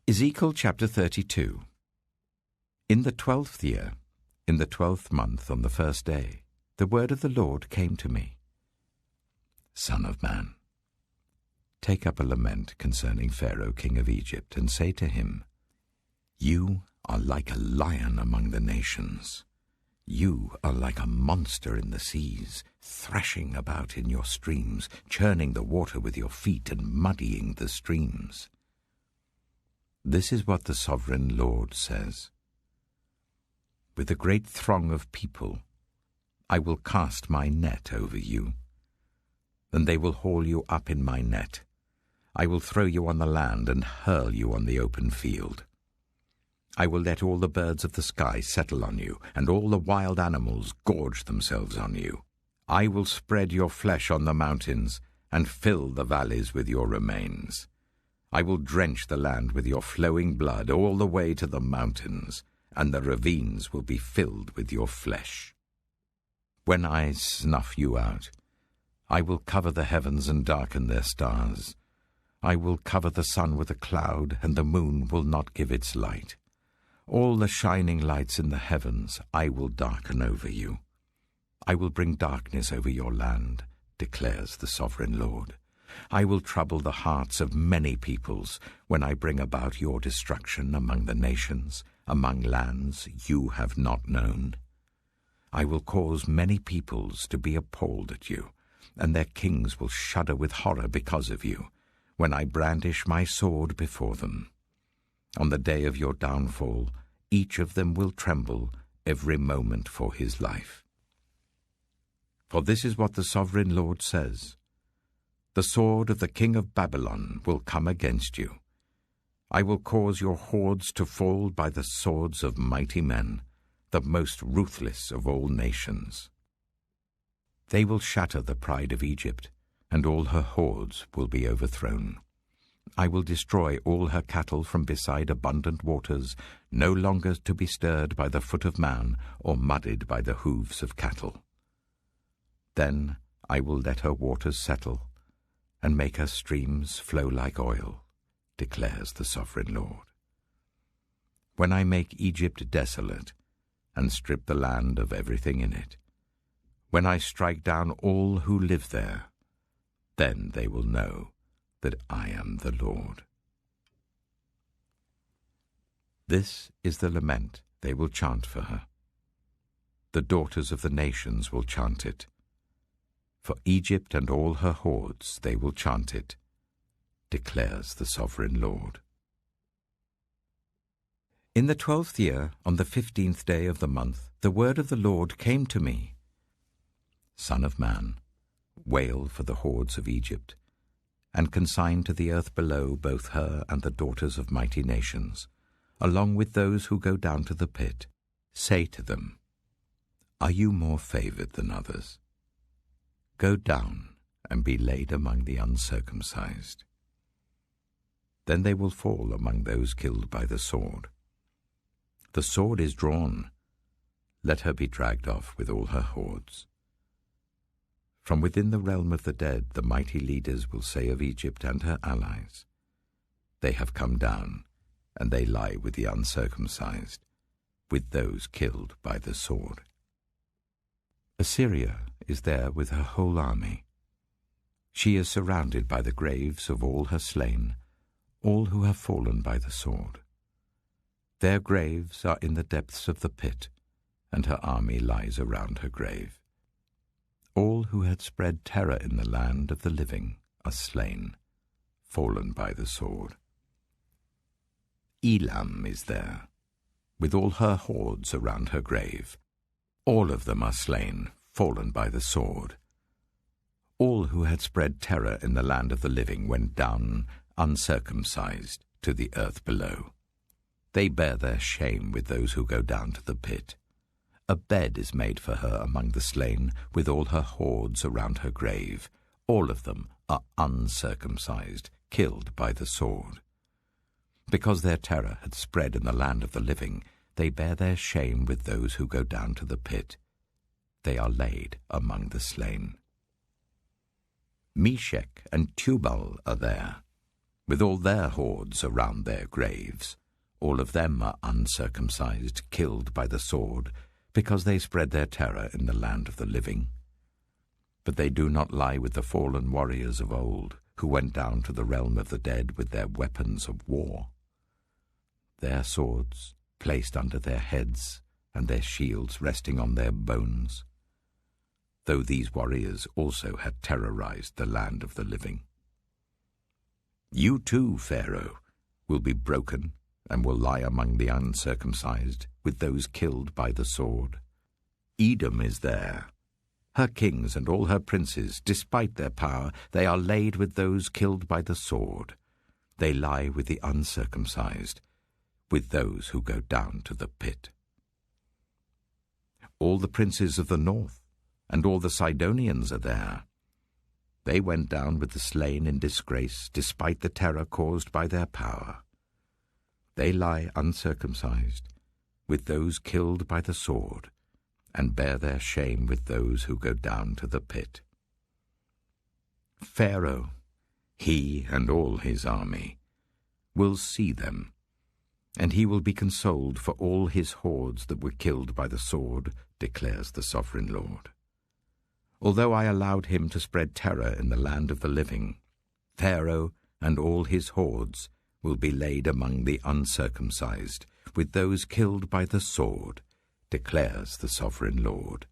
Ezekiel chapter 32. In the 12th year, in the 12th month, on the first day, the word of the Lord came to me. Son of man, take up a lament concerning Pharaoh king of Egypt, and say to him, You are like a lion among the nations. You are like a monster in the seas, thrashing about in your streams, churning the water with your feet and muddying the streams. This is what the sovereign Lord says. With a great throng of people, I will cast my net over you, and they will haul you up in my net. I will throw you on the land and hurl you on the open field. I will let all the birds of the sky settle on you, and all the wild animals gorge themselves on you. I will spread your flesh on the mountains, and fill the valleys with your remains. I will drench the land with your flowing blood all the way to the mountains, and the ravines will be filled with your flesh. When I snuff you out, I will cover the heavens and darken their stars. I will cover the sun with a cloud, and the moon will not give its light. All the shining lights in the heavens I will darken over you. I will bring darkness over your land, declares the sovereign Lord. I will trouble the hearts of many peoples when I bring about your destruction among the nations, among lands you have not known. I will cause many peoples to be appalled at you, and their kings will shudder with horror because of you, when I brandish my sword before them. On the day of your downfall, each of them will tremble every moment for his life. For this is what the sovereign Lord says. The sword of the king of Babylon will come against you. I will cause your hordes to fall by the swords of mighty men, the most ruthless of all nations. They will shatter the pride of Egypt, and all her hordes will be overthrown. I will destroy all her cattle from beside abundant waters, no longer to be stirred by the foot of man or muddied by the hooves of cattle. Then I will let her waters settle, and make her streams flow like oil, declares the sovereign Lord. When I make Egypt desolate, and strip the land of everything in it, when I strike down all who live there, then they will know that I am the Lord. This is the lament they will chant for her. The daughters of the nations will chant it. For Egypt and all her hordes they will chant it, declares the sovereign Lord. In the 12th year, on the 15th day of the month, the word of the Lord came to me. Son of man, wail for the hordes of Egypt, and consign to the earth below both her and the daughters of mighty nations, along with those who go down to the pit. Say to them, Are you more favored than others? Go down and be laid among the uncircumcised. Then they will fall among those killed by the sword. The sword is drawn. Let her be dragged off with all her hordes. From within the realm of the dead, the mighty leaders will say of Egypt and her allies, They have come down, and they lie with the uncircumcised, with those killed by the sword. Assyria is there with her whole army. She is surrounded by the graves of all her slain, all who have fallen by the sword. Their graves are in the depths of the pit, and her army lies around her grave. All who had spread terror in the land of the living are slain, fallen by the sword. Elam is there, with all her hordes around her grave. All of them are slain, fallen by the sword. All who had spread terror in the land of the living went down, uncircumcised, to the earth below. They bear their shame with those who go down to the pit. A bed is made for her among the slain, with all her hordes around her grave. All of them are uncircumcised, killed by the sword. Because their terror had spread in the land of the living, they bear their shame with those who go down to the pit. They are laid among the slain. Meshech and Tubal are there, with all their hordes around their graves. All of them are uncircumcised, killed by the sword, because they spread their terror in the land of the living. But they do not lie with the fallen warriors of old, who went down to the realm of the dead with their weapons of war. Their swords placed under their heads, and their shields resting on their bones, though these warriors also had terrorized the land of the living. You too, Pharaoh, will be broken and will lie among the uncircumcised with those killed by the sword. Edom is there. Her kings and all her princes, despite their power, they are laid with those killed by the sword. They lie with the uncircumcised, with those who go down to the pit. All the princes of the north and all the Sidonians are there. They went down with the slain in disgrace, despite the terror caused by their power. They lie uncircumcised, with those killed by the sword, and bear their shame with those who go down to the pit. Pharaoh, he and all his army, will see them, and he will be consoled for all his hordes that were killed by the sword, declares the sovereign Lord. Although I allowed him to spread terror in the land of the living, Pharaoh and all his hordes will be laid among the uncircumcised, with those killed by the sword, declares the sovereign Lord.